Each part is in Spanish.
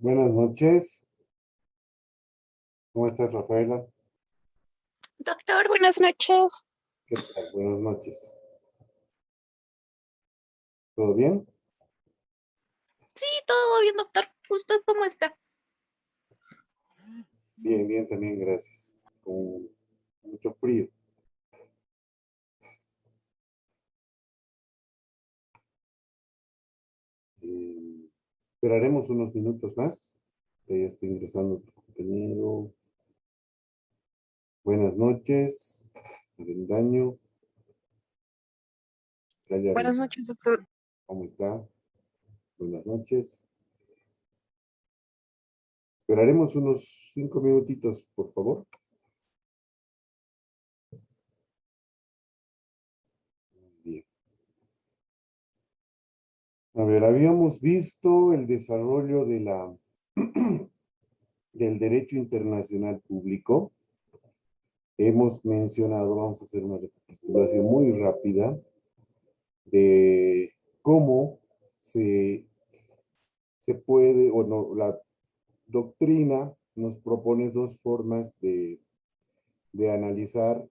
Buenas noches. ¿Cómo estás, Rafaela? Doctor, buenas noches. ¿Qué tal? Buenas noches. ¿Todo bien? Sí, todo bien, doctor. ¿Usted cómo está? Bien, bien, también, gracias. Con mucho frío. Esperaremos unos minutos más. Ya está ingresando tu compañero. Buenas noches. Avendaño. Buenas noches, doctor. ¿Cómo está? Buenas noches. Esperaremos unos 5 minutitos, por favor. Bien. A ver, habíamos visto el desarrollo de del derecho internacional público. Hemos mencionado, vamos a hacer una recapitulación muy rápida de cómo se puede, o no, la doctrina nos propone dos formas de analizar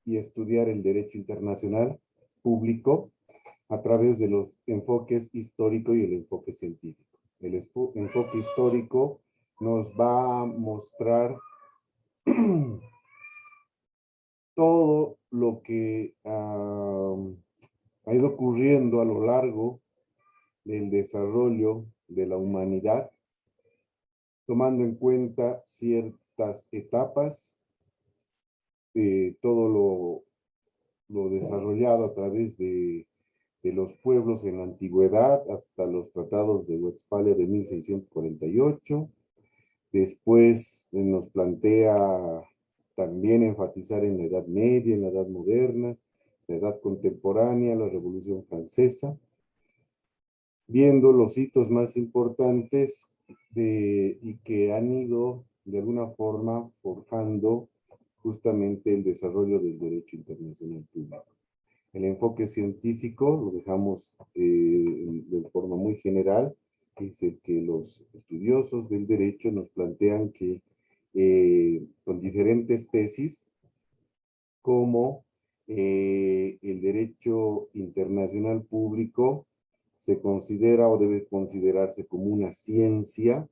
y estudiar el derecho internacional público a través de los enfoques histórico y el enfoque científico. El enfoque histórico nos va a mostrar todo lo que ha ido ocurriendo a lo largo del desarrollo de la humanidad, tomando en cuenta ciertas etapas, todo lo desarrollado a través de los pueblos en la antigüedad hasta los tratados de Westfalia de 1648. Después nos plantea también enfatizar en la Edad Media, en la Edad Moderna, la Edad Contemporánea, la Revolución Francesa, viendo los hitos más importantes y que han ido de alguna forma forjando justamente el desarrollo del derecho internacional público. El enfoque científico lo dejamos de forma muy general, que es el que los estudiosos del derecho nos plantean que con diferentes tesis, como el derecho internacional público se considera o debe considerarse como una ciencia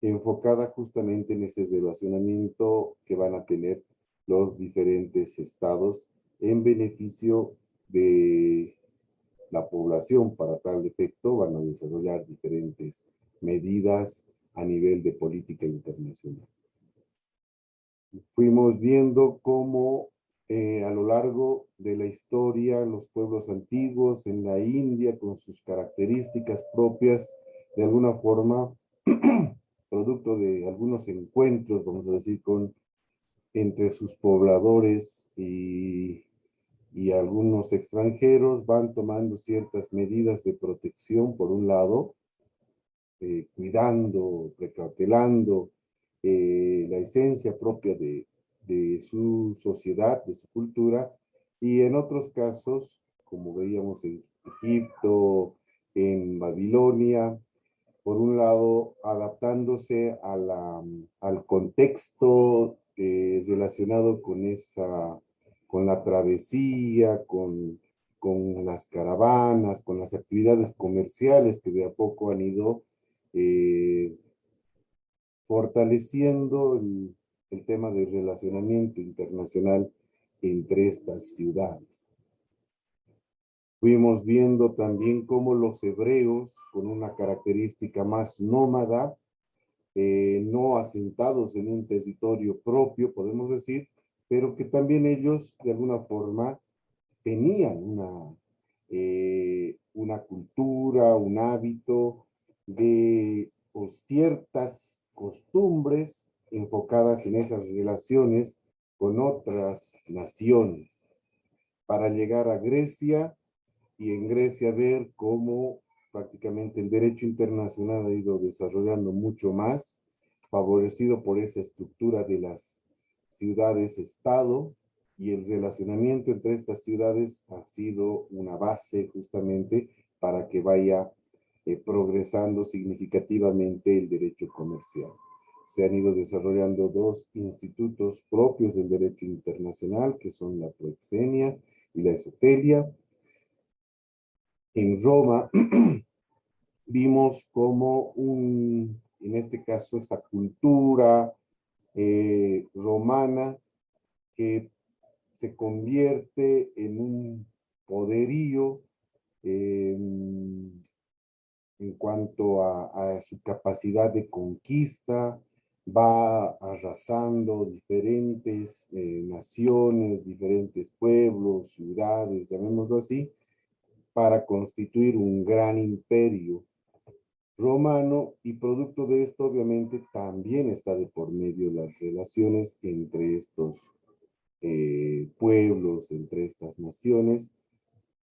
enfocada justamente en ese relacionamiento que van a tener los diferentes estados en beneficio de la población. Para tal efecto van a desarrollar diferentes medidas a nivel de política internacional. Fuimos viendo cómo a lo largo de la historia los pueblos antiguos en la India con sus características propias, de alguna forma, producto de algunos encuentros, vamos a decir, entre sus pobladores y algunos extranjeros, van tomando ciertas medidas de protección, por un lado, cuidando, precautelando la esencia propia de su sociedad, de su cultura, y en otros casos, como veíamos en Egipto, en Babilonia, por un lado, adaptándose al contexto relacionado con la travesía, con las caravanas, con las actividades comerciales que de a poco han ido eh, fortaleciendo el tema del relacionamiento internacional entre estas ciudades. Fuimos viendo también cómo los hebreos, con una característica más nómada, no asentados en un territorio propio, podemos decir, pero que también ellos, de alguna forma, tenían una cultura, un hábito de ciertas costumbres enfocadas en esas relaciones con otras naciones, para llegar a Grecia y en Grecia ver cómo prácticamente el derecho internacional ha ido desarrollando mucho más, favorecido por esa estructura de las ciudades-estado, y el relacionamiento entre estas ciudades ha sido una base justamente para que vaya progresando significativamente el derecho comercial. Se han ido desarrollando dos institutos propios del derecho internacional, que son la Proexenia y la Esotelia. En Roma vimos como en este caso, esta cultura romana que se convierte en un poderío en cuanto a su capacidad de conquista, va arrasando diferentes naciones, diferentes pueblos, ciudades, llamémoslo así, para constituir un gran imperio romano, y producto de esto obviamente también está de por medio las relaciones entre estos pueblos, entre estas naciones,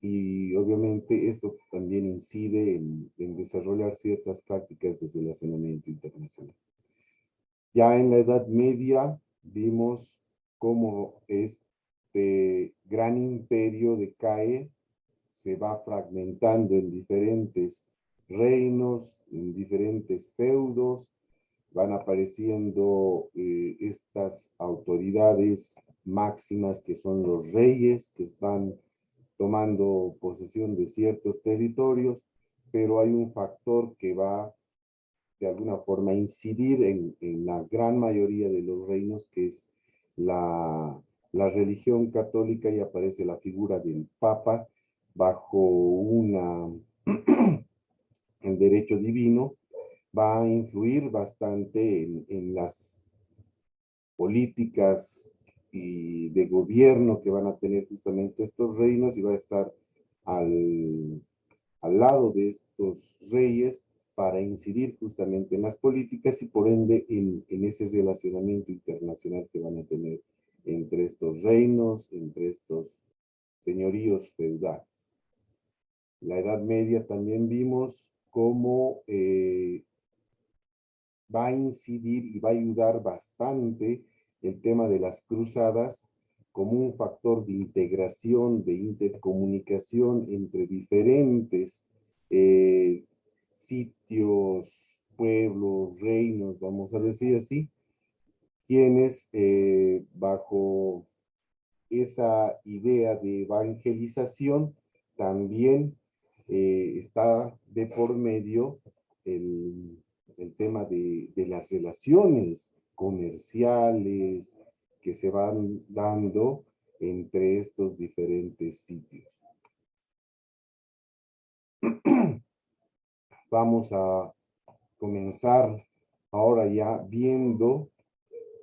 y obviamente esto también incide en desarrollar ciertas prácticas de relacionamiento internacional. Ya en la Edad Media vimos cómo este gran imperio decae, se va fragmentando en diferentes reinos, en diferentes feudos, van apareciendo estas autoridades máximas que son los reyes, que están tomando posesión de ciertos territorios, pero hay un factor que va de alguna forma a incidir en la gran mayoría de los reinos, que es la religión católica, y aparece la figura del Papa bajo el derecho divino. Va a influir bastante en las políticas y de gobierno que van a tener justamente estos reinos, y va a estar al lado de estos reyes para incidir justamente en las políticas y por ende en ese relacionamiento internacional que van a tener entre estos reinos, entre estos señoríos feudales. La Edad Media también vimos cómo va a incidir y va a ayudar bastante el tema de las cruzadas como un factor de integración, de intercomunicación entre diferentes sitios, pueblos, reinos, vamos a decir así, quienes bajo esa idea de evangelización también está de por medio el tema de las relaciones comerciales que se van dando entre estos diferentes sitios. Vamos a comenzar ahora ya viendo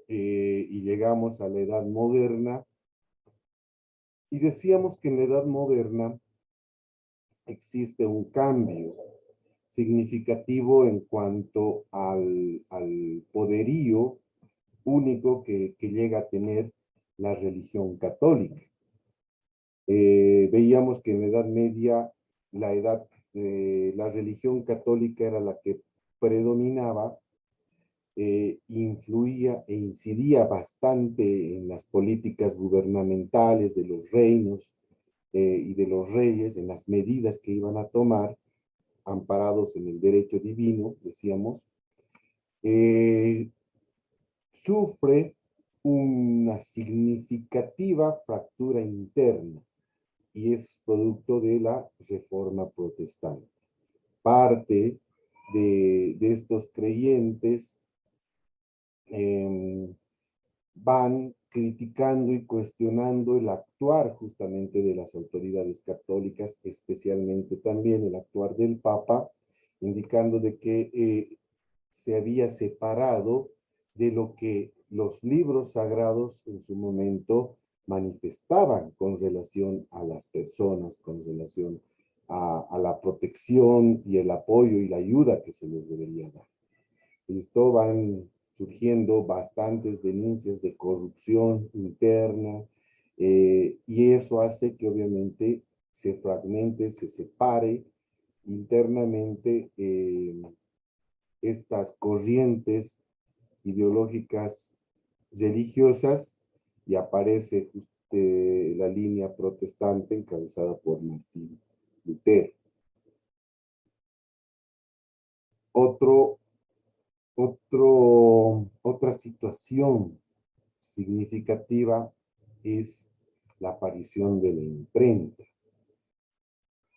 y llegamos a la Edad Moderna, y decíamos que en la Edad Moderna existe un cambio significativo en cuanto al poderío único que llega a tener la religión católica. Veíamos que en la Edad Media la religión católica era la que predominaba, influía e incidía bastante en las políticas gubernamentales de los reinos y de los reyes, en las medidas que iban a tomar, amparados en el derecho divino, decíamos. Sufre una significativa fractura interna, y es producto de la Reforma Protestante. Parte de estos creyentes van criticando y cuestionando el actuar justamente de las autoridades católicas, especialmente también el actuar del Papa, indicando de que se había separado de lo que los libros sagrados en su momento manifestaban con relación a las personas, con relación a la protección y el apoyo y la ayuda que se les debería dar. Esto van surgiendo bastantes denuncias de corrupción interna, y eso hace que obviamente se fragmente, se separe internamente estas corrientes ideológicas religiosas, y aparece la línea protestante encabezada por Martín Lutero. Otro, otra situación significativa es la aparición de la imprenta.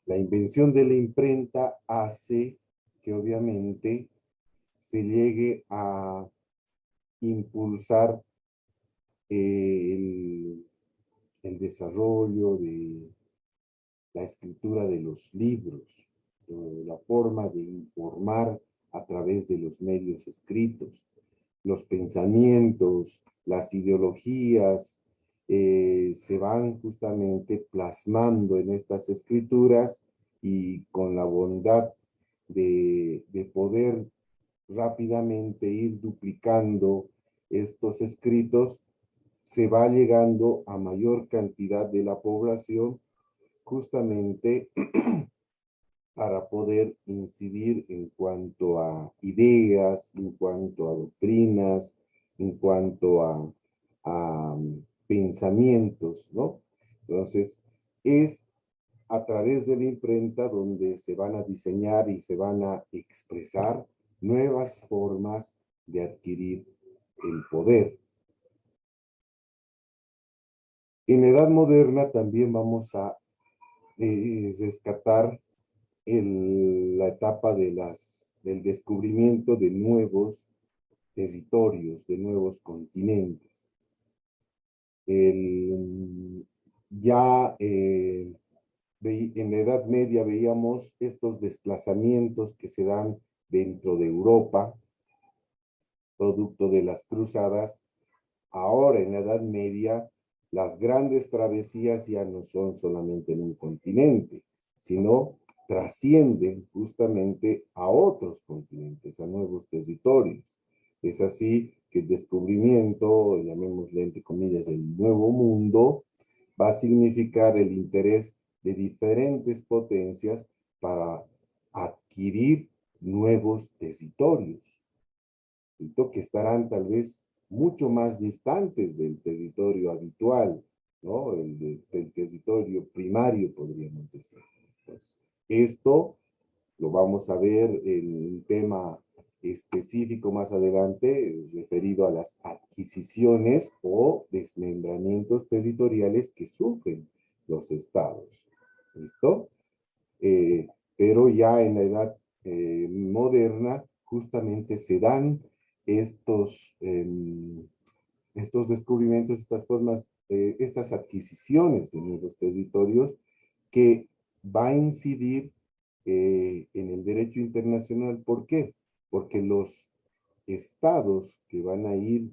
La invención de la imprenta hace que obviamente se llegue a impulsar el desarrollo de la escritura de los libros, la forma de informar a través de los medios escritos, los pensamientos, las ideologías, se van justamente plasmando en estas escrituras y con la bondad de poder rápidamente ir duplicando estos escritos, se va llegando a mayor cantidad de la población justamente para poder incidir en cuanto a ideas, en cuanto a doctrinas, en cuanto a pensamientos, ¿no? Entonces, es a través de la imprenta donde se van a diseñar y se van a expresar nuevas formas de adquirir el poder. En la Edad Moderna también vamos a rescatar la etapa del descubrimiento de nuevos territorios, de nuevos continentes. Ya en la Edad Media veíamos estos desplazamientos que se dan dentro de Europa, producto de las cruzadas. Ahora, en la Edad Media, las grandes travesías ya no son solamente en un continente, sino trascienden justamente a otros continentes, a nuevos territorios. Es así que el descubrimiento, llamémosle entre comillas, el nuevo mundo, va a significar el interés de diferentes potencias para adquirir nuevos territorios, que estarán tal vez mucho más distantes del territorio habitual, ¿no? Del territorio primario, podríamos decir. Entonces, esto lo vamos a ver en un tema específico más adelante, referido a las adquisiciones o desmembramientos territoriales que sufren los estados. ¿Listo? Pero ya en la edad moderna justamente se dan estos descubrimientos, estas formas, estas adquisiciones de nuevos territorios que va a incidir en el derecho internacional. ¿Por qué? Porque los estados que van a ir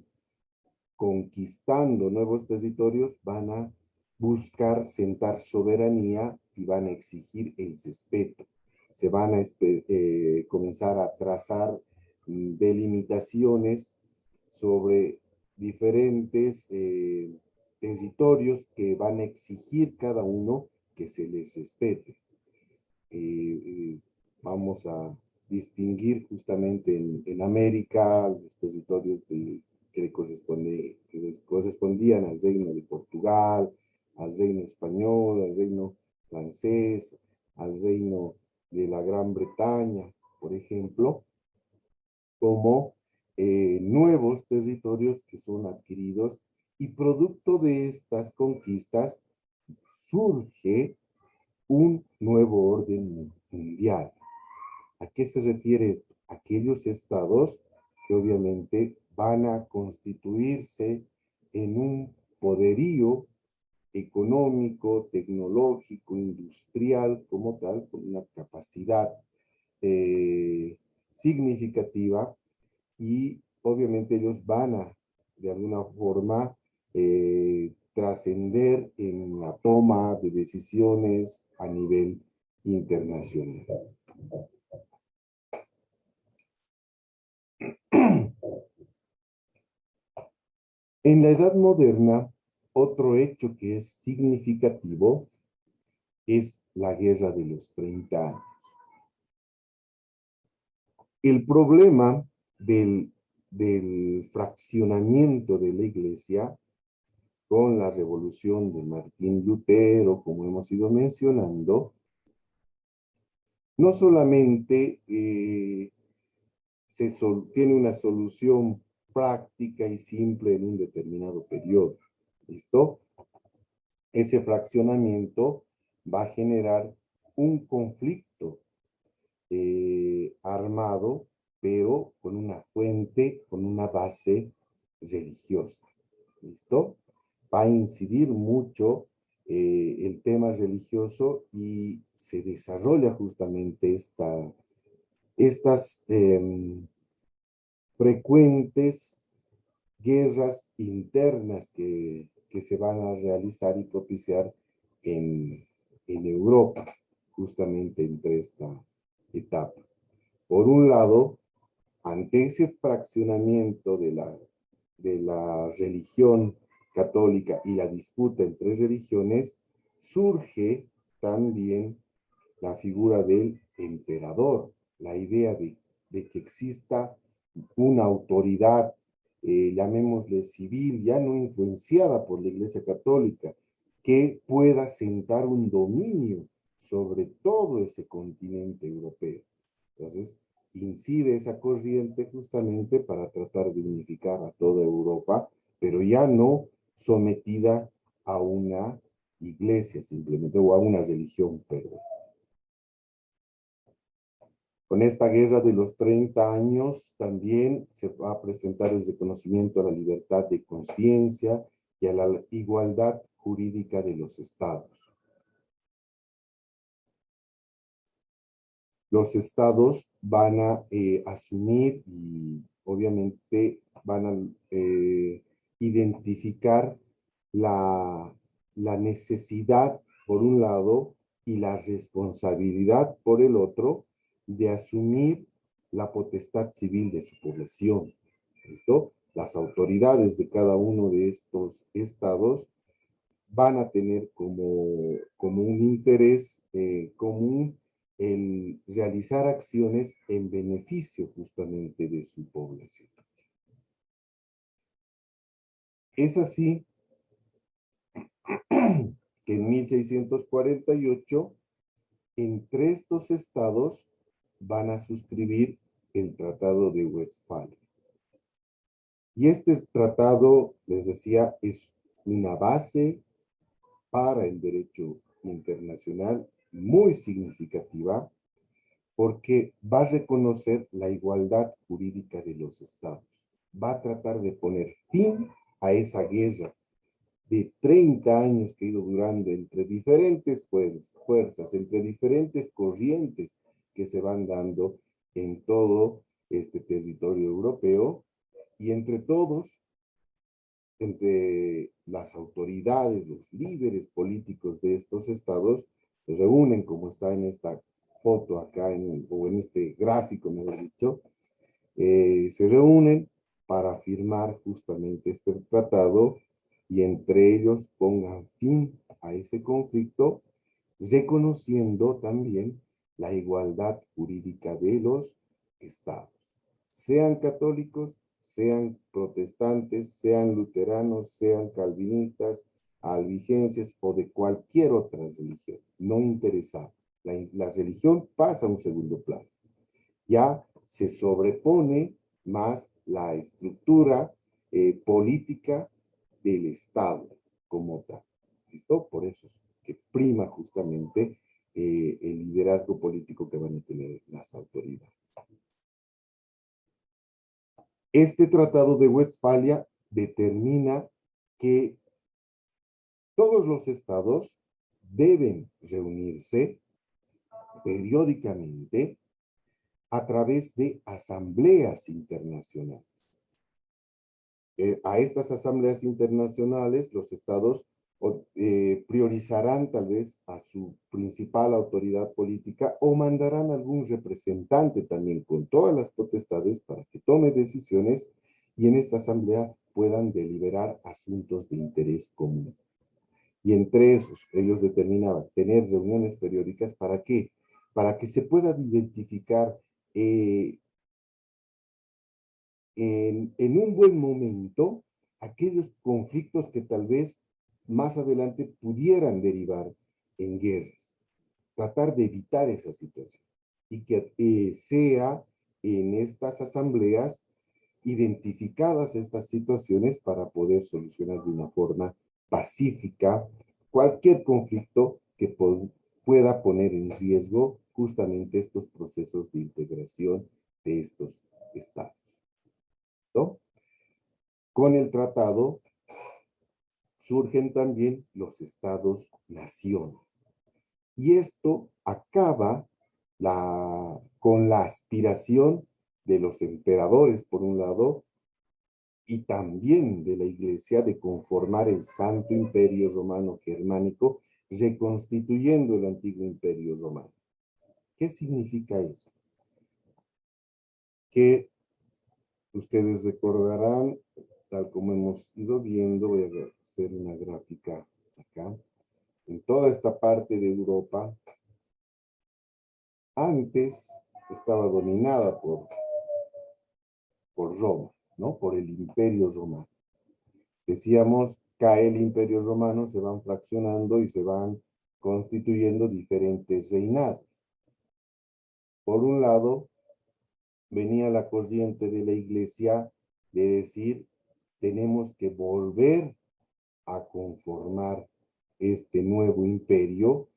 conquistando nuevos territorios van a buscar sentar soberanía y van a exigir el respeto. Se van a comenzar a trazar delimitaciones sobre diferentes territorios que van a exigir cada uno que se les respete. Vamos a distinguir justamente en América los territorios que correspondían al reino de Portugal, al reino español, al reino francés, al reino de la Gran Bretaña, por ejemplo, como nuevos territorios que son adquiridos, y producto de estas conquistas surge un nuevo orden mundial. ¿A qué se refiere esto? Aquellos estados que obviamente van a constituirse en un poderío económico, tecnológico, industrial, como tal, con una capacidad significativa, y obviamente ellos van a, de alguna forma, trascender en la toma de decisiones a nivel internacional. En la Edad Moderna, otro hecho que es significativo es la Guerra de los 30 años. El problema del fraccionamiento de la Iglesia con la revolución de Martín Lutero, como hemos ido mencionando, no solamente tiene una solución práctica y simple en un determinado periodo. ¿Listo? Ese fraccionamiento va a generar un conflicto armado, pero con una fuente, con una base religiosa. ¿Listo? Va a incidir mucho el tema religioso y se desarrolla justamente estas frecuentes guerras internas que se van a realizar y propiciar en Europa, justamente entre esta etapa. Por un lado, ante ese fraccionamiento de la religión católica y la disputa entre religiones, surge también la figura del emperador, la idea de que exista una autoridad, llamémosle civil, ya no influenciada por la Iglesia Católica, que pueda sentar un dominio sobre todo ese continente europeo. Entonces, incide esa corriente justamente para tratar de unificar a toda Europa, pero ya no sometida a una iglesia simplemente, o a una religión, perdón. Con esta guerra de los 30 años también se va a presentar el reconocimiento a la libertad de conciencia y a la igualdad jurídica de los estados. Los estados van a asumir y obviamente van a identificar la necesidad, por un lado, y la responsabilidad, por el otro, de asumir la potestad civil de su población. ¿Listo? Las autoridades de cada uno de estos estados van a tener como un interés común el realizar acciones en beneficio justamente de su población. Es así que en 1648, entre estos estados van a suscribir el Tratado de Westfalia. Y este tratado, les decía, es una base para el derecho internacional muy significativa porque va a reconocer la igualdad jurídica de los estados. Va a tratar de poner fin a esa guerra de 30 años que ha ido durando entre diferentes fuerzas, entre diferentes corrientes que se van dando en todo este territorio europeo, y entre todos, entre las autoridades, los líderes políticos de estos estados, se reúnen, como está en esta foto acá, o en este gráfico, mejor dicho, se reúnen para firmar justamente este tratado y entre ellos pongan fin a ese conflicto, reconociendo también la igualdad jurídica de los estados, sean católicos, sean protestantes, sean luteranos, sean calvinistas, albigenses o de cualquier otra religión, no interesa. La religión pasa a un segundo plano. Ya se sobrepone más la estructura política del Estado como tal. ¿Listo? Por eso es que prima justamente el liderazgo político que van a tener las autoridades. Este Tratado de Westfalia determina que todos los estados deben reunirse periódicamente a través de asambleas internacionales. A estas asambleas internacionales, los estados priorizarán tal vez a su principal autoridad política o mandarán algún representante también con todas las potestades para que tome decisiones y en esta asamblea puedan deliberar asuntos de interés común. Y entre esos, ellos determinaban tener reuniones periódicas. ¿Para qué? Para que se puedan identificar en un buen momento aquellos conflictos que tal vez más adelante pudieran derivar en guerras. Tratar de evitar esa situación y que sea en estas asambleas identificadas estas situaciones para poder solucionar de una forma pacífica cualquier conflicto que pueda poner en riesgo justamente estos procesos de integración de estos estados, ¿no? Con el tratado surgen también los estados-nación. Y esto acaba con la aspiración de los emperadores, por un lado, y también de la Iglesia de conformar el Santo Imperio Romano Germánico, reconstituyendo el antiguo Imperio Romano. ¿Qué significa eso? Que ustedes recordarán, tal como hemos ido viendo, voy a hacer una gráfica acá, en toda esta parte de Europa, antes estaba dominada por Roma, ¿no? Por el Imperio Romano. Decíamos, cae el Imperio Romano, se van fraccionando y se van constituyendo diferentes reinados. Por un lado, venía la corriente de la Iglesia de decir, tenemos que volver a conformar este nuevo imperio,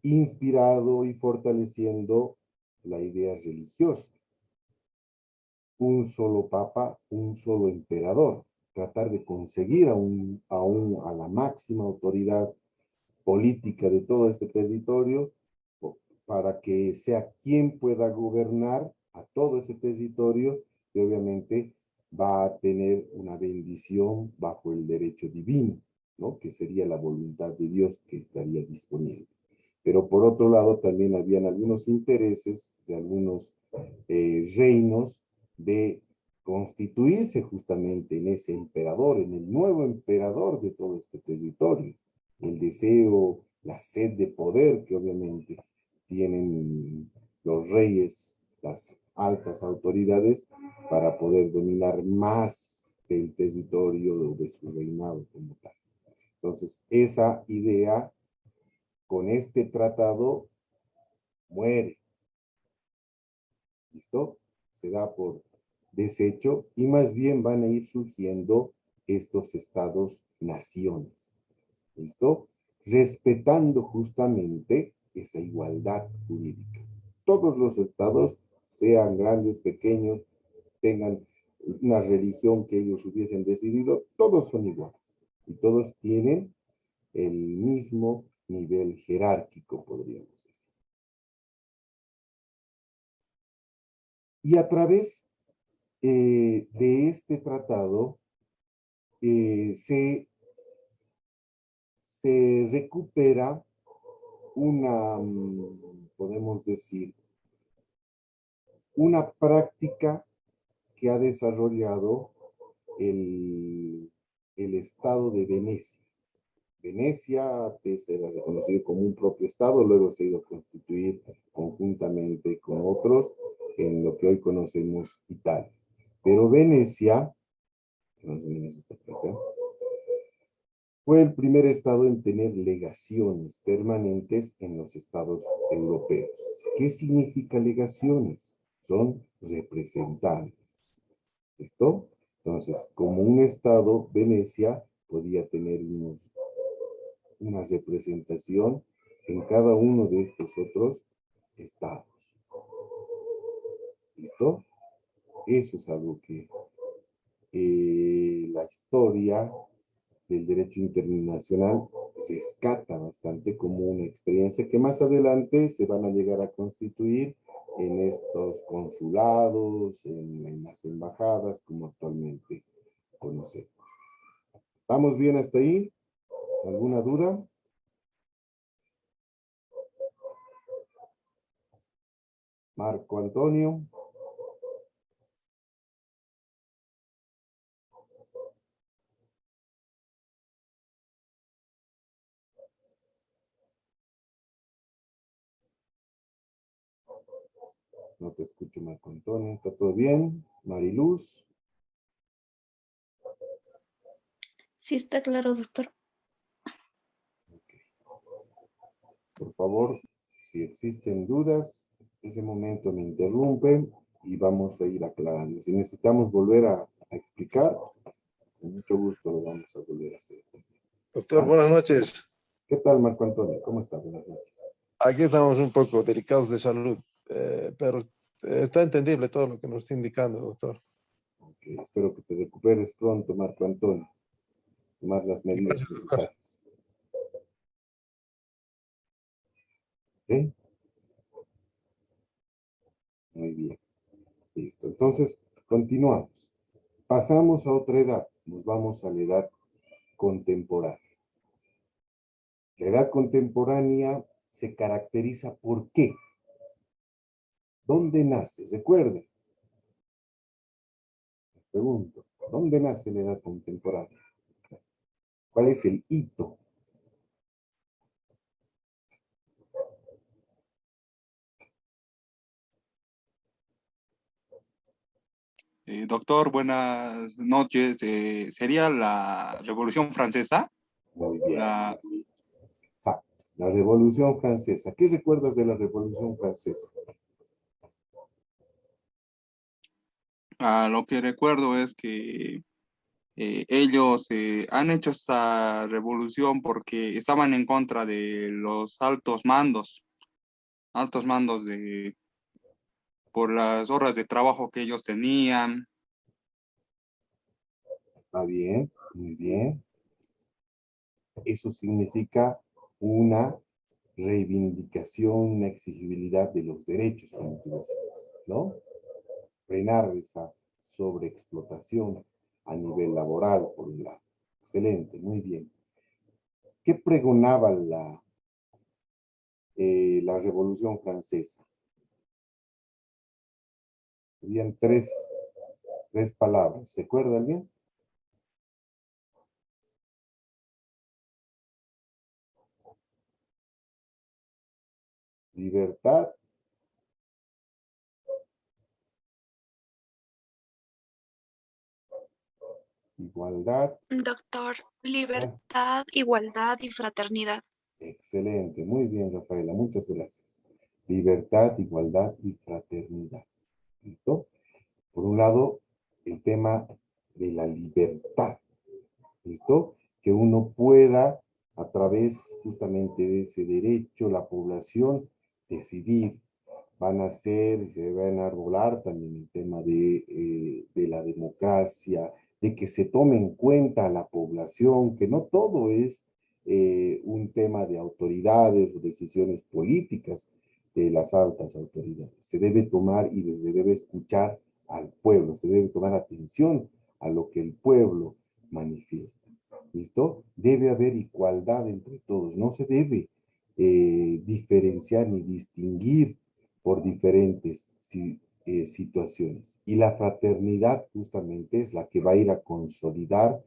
inspirado y fortaleciendo la idea religiosa. Un solo papa, un solo emperador, tratar de conseguir a la máxima autoridad política de todo este territorio para que sea quien pueda gobernar a todo ese territorio y obviamente va a tener una bendición bajo el derecho divino, ¿no? Que sería la voluntad de Dios que estaría disponible. Pero por otro lado también habían algunos intereses de algunos reinos de constituirse justamente en ese emperador, en el nuevo emperador de todo este territorio. El deseo, la sed de poder que obviamente tienen los reyes, las altas autoridades, para poder dominar más del territorio de su reinado como tal. Entonces, esa idea con este tratado muere. ¿Listo? Se da por deshecho y más bien van a ir surgiendo estos estados-naciones. ¿Listo? Respetando justamente esa igualdad jurídica. Todos los estados, sean grandes, pequeños, tengan una religión que ellos hubiesen decidido, todos son iguales y todos tienen el mismo nivel jerárquico, podríamos decir. Y a través de este tratado se recupera una, podemos decir, una práctica que ha desarrollado el Estado de Venecia. Venecia antes era reconocido como un propio Estado, luego se ha ido a constituir conjuntamente con otros en lo que hoy conocemos Italia. Pero Venecia, más o menos está por acá, fue el primer estado en tener legaciones permanentes en los estados europeos. ¿Qué significa legaciones? Son representantes. ¿Listo? Entonces, como un estado, Venecia podía tener una representación en cada uno de estos otros estados. ¿Listo? Eso es algo que la historia del derecho internacional rescata bastante como una experiencia que más adelante se van a llegar a constituir en estos consulados, en las embajadas, como actualmente conocemos. ¿Estamos bien hasta ahí? ¿Alguna duda? Marco Antonio. No te escucho, Marco Antonio. ¿Está todo bien? Mariluz. Sí, está claro, doctor. Okay. Por favor, si existen dudas, ese momento me interrumpen y vamos a ir aclarando. Si necesitamos volver a explicar, con mucho gusto lo vamos a volver a hacer. Doctor, buenas noches. ¿Qué tal, Marco Antonio? ¿Cómo está? Buenas noches. Aquí estamos un poco delicados de salud, pero está entendible todo lo que nos está indicando, doctor. Okay, espero que te recuperes pronto, Marco Antonio. Tomar las medidas Gracias, doctor. necesarias. ¿Ok? Muy bien. Listo. Entonces, continuamos. Pasamos a otra edad. Nos vamos a la edad contemporánea. La edad contemporánea se caracteriza por qué. ¿Dónde nace? Recuerden. Les pregunto, ¿dónde nace la edad contemporánea? ¿Cuál es el hito? Doctor, buenas noches. ¿Sería la Revolución Francesa? Muy bien. La, Exacto. La Revolución Francesa. ¿Qué recuerdas de la Revolución Francesa? lo que recuerdo es que ellos han hecho esta revolución porque estaban en contra de los altos mandos por las horas de trabajo que ellos tenían. Está bien, muy bien. Eso significa una reivindicación, una exigibilidad de los derechos, como tú decías, ¿no? Frenar esa sobreexplotación a nivel laboral, por un lado. Excelente, muy bien. ¿Qué pregonaba la Revolución Francesa? Habían tres palabras. ¿Se acuerda alguien? Libertad, igualdad. Doctor, libertad, igualdad y fraternidad. Excelente, muy bien, Rafaela, muchas gracias. Libertad, igualdad y fraternidad. ¿Listo? Por un lado, el tema de la libertad. ¿Listo? Que uno pueda, a través justamente de ese derecho, la población, decidir. Van a ser, se va a enarbolar también el tema de la democracia, de que se tome en cuenta a la población, que no todo es un tema de autoridades o decisiones políticas de las altas autoridades. Se debe tomar y se debe escuchar al pueblo, se debe tomar atención a lo que el pueblo manifiesta. ¿Listo? Debe haber igualdad entre todos, no se debe diferenciar ni distinguir por diferentes situaciones. Y la fraternidad justamente es la que va a ir a consolidar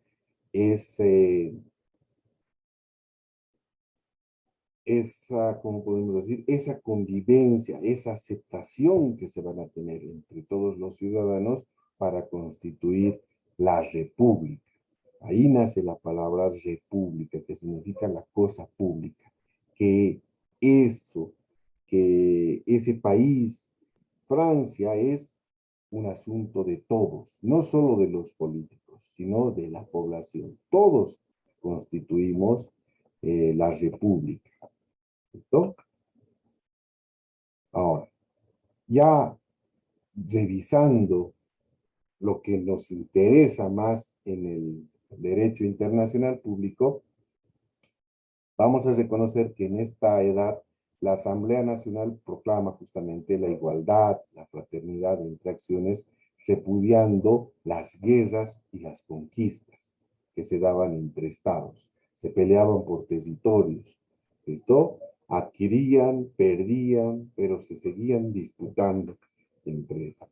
esa, ¿cómo podemos decir? Esa convivencia, esa aceptación que se van a tener entre todos los ciudadanos para constituir la república. Ahí nace la palabra república, que significa la cosa pública. Que eso, que ese país, Francia, es un asunto de todos, no solo de los políticos, sino de la población. Todos constituimos la república. ¿Listo? Ahora, ya revisando lo que nos interesa más en el derecho internacional público, vamos a reconocer que en esta edad la Asamblea Nacional proclama justamente la igualdad, la fraternidad entre acciones, repudiando las guerras y las conquistas que se daban entre estados. Se peleaban por territorios. ¿Listo? Adquirían, perdían, pero se seguían disputando entre ellos.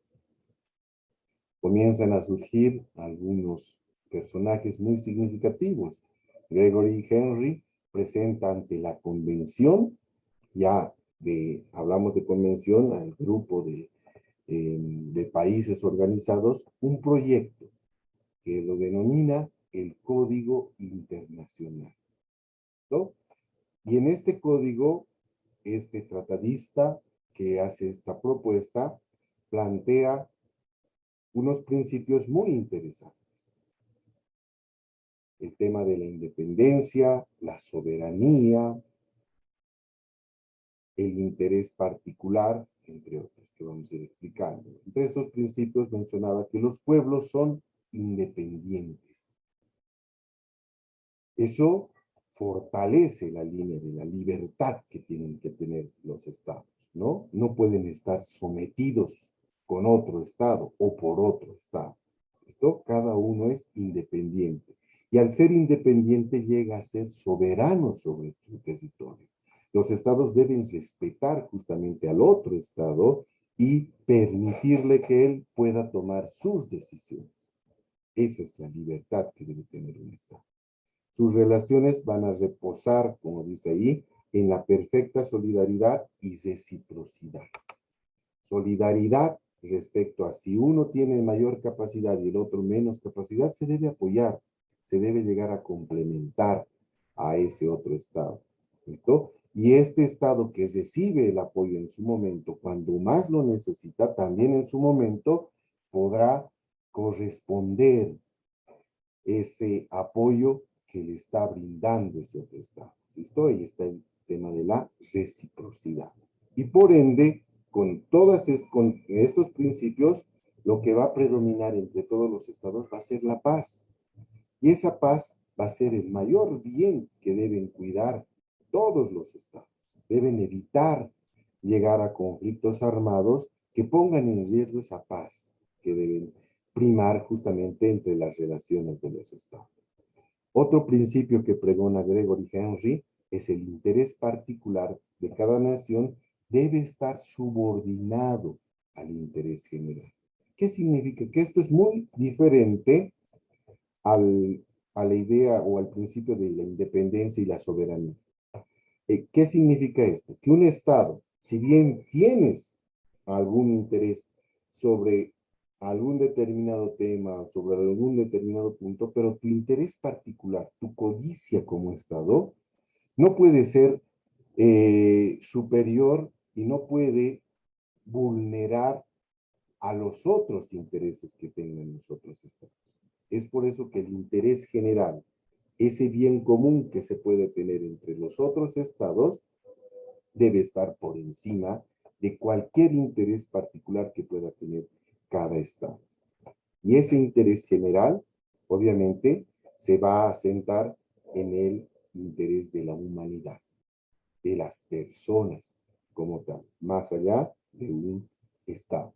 Comienzan a surgir algunos personajes muy significativos. Gregory Henry presenta ante la convención, hablamos de convención, al grupo de países organizados, un proyecto que lo denomina el Código Internacional, ¿no? Y en este código, este tratadista que hace esta propuesta plantea unos principios muy interesantes. El tema de la independencia, la soberanía, el interés particular, entre otros, que vamos a ir explicando. Entre esos principios mencionaba que los pueblos son independientes. Eso fortalece la línea de la libertad que tienen que tener los estados, ¿no? No pueden estar sometidos con otro estado o por otro estado. Esto, cada uno es independiente. Y al ser independiente llega a ser soberano sobre su territorio. Los estados deben respetar justamente al otro estado y permitirle que él pueda tomar sus decisiones. Esa es la libertad que debe tener un estado. Sus relaciones van a reposar, como dice ahí, en la perfecta solidaridad y reciprocidad. Solidaridad respecto a si uno tiene mayor capacidad y el otro menos capacidad, se debe apoyar, se debe llegar a complementar a ese otro estado. ¿Listo? Y este estado que recibe el apoyo en su momento, cuando más lo necesita, también en su momento podrá corresponder ese apoyo que le está brindando ese otro estado. ¿Listo? Ahí está el tema de la reciprocidad. Y por ende, con estos principios, lo que va a predominar entre todos los estados va a ser la paz. Y esa paz va a ser el mayor bien que deben cuidar todos los estados. Deben evitar llegar a conflictos armados que pongan en riesgo esa paz que deben primar justamente entre las relaciones de los estados. Otro principio que pregona Gregory Henry es el interés particular de cada nación debe estar subordinado al interés general. ¿Qué significa? Que esto es muy diferente a la idea o al principio de la independencia y la soberanía. ¿Qué significa esto? Que un Estado, si bien tienes algún interés sobre algún determinado tema, sobre algún determinado punto, pero tu interés particular, tu codicia como Estado, no puede ser superior y no puede vulnerar a los otros intereses que tengan los otros estados. Es por eso que el interés general, ese bien común que se puede tener entre los otros estados, debe estar por encima de cualquier interés particular que pueda tener cada estado. Y ese interés general, obviamente, se va a asentar en el interés de la humanidad, de las personas como tal, más allá de un estado.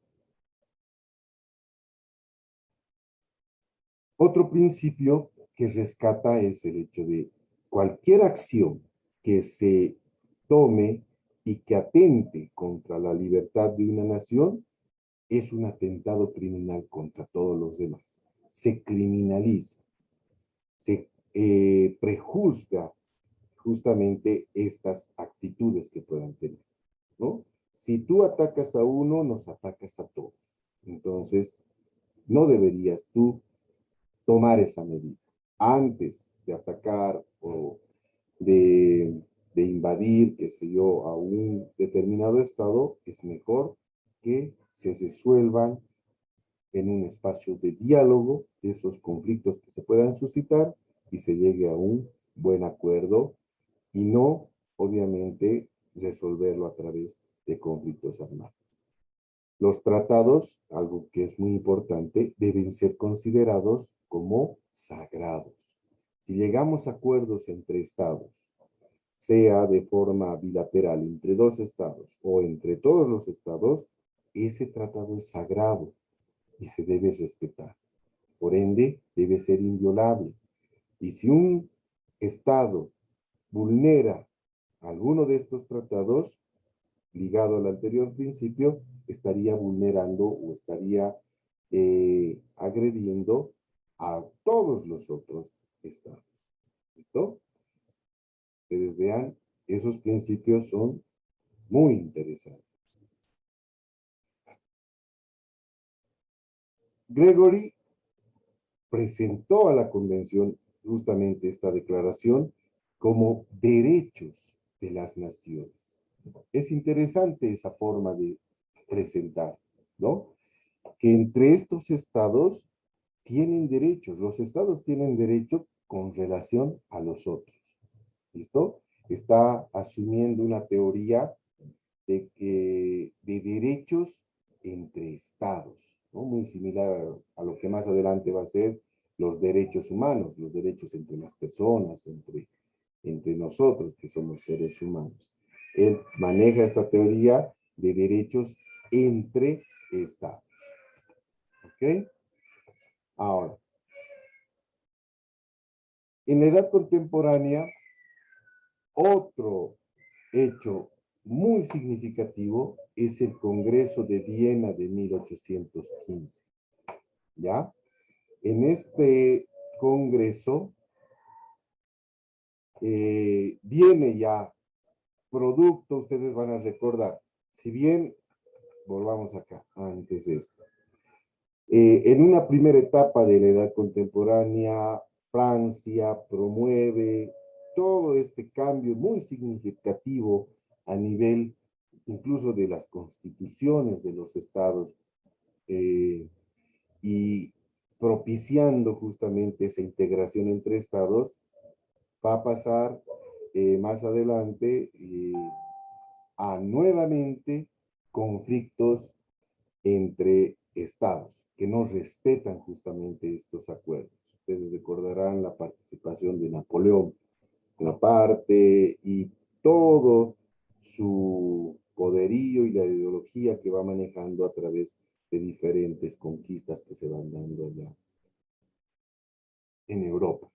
Otro principio que rescata es el hecho de cualquier acción que se tome y que atente contra la libertad de una nación es un atentado criminal contra todos los demás. Se criminaliza, se prejuzga justamente estas actitudes que puedan tener, ¿no? Si tú atacas a uno, nos atacas a todos. Entonces, no deberías tú tomar esa medida. Antes de atacar o de invadir, qué sé yo, a un determinado estado, es mejor que se resuelvan en un espacio de diálogo esos conflictos que se puedan suscitar y se llegue a un buen acuerdo y no, obviamente, resolverlo a través de conflictos armados. Los tratados, algo que es muy importante, deben ser considerados como sagrados. Si llegamos a acuerdos entre estados, sea de forma bilateral entre dos estados o entre todos los estados, ese tratado es sagrado y se debe respetar. Por ende, debe ser inviolable. Y si un estado vulnera alguno de estos tratados, ligado al anterior principio, estaría vulnerando o estaría agrediendo a todos los otros estados. ¿Listo? Ustedes vean, esos principios son muy interesantes. Gregory presentó a la convención justamente esta declaración como derechos de las naciones. es interesante esa forma de presentar, ¿no? Que entre estos estados tienen derechos, los estados tienen derecho con relación a los otros, ¿listo? Está asumiendo una teoría de derechos entre estados, ¿no? Muy similar a lo que más adelante va a ser los derechos humanos, los derechos entre las personas, entre nosotros que somos seres humanos. Él maneja esta teoría de derechos entre estados. ¿Ok? Ahora, en la edad contemporánea, otro hecho muy significativo es el Congreso de Viena de 1815. ¿Ya? En este congreso viene ya producto, ustedes van a recordar, si bien, volvamos acá, antes de esto. En una primera etapa de la edad contemporánea, Francia promueve todo este cambio muy significativo a nivel incluso de las constituciones de los estados y propiciando justamente esa integración entre estados, va a pasar más adelante a nuevamente conflictos entre estados que no respetan justamente estos acuerdos. Ustedes recordarán la participación de Napoleón en la parte y todo su poderío y la ideología que va manejando a través de diferentes conquistas que se van dando allá en Europa.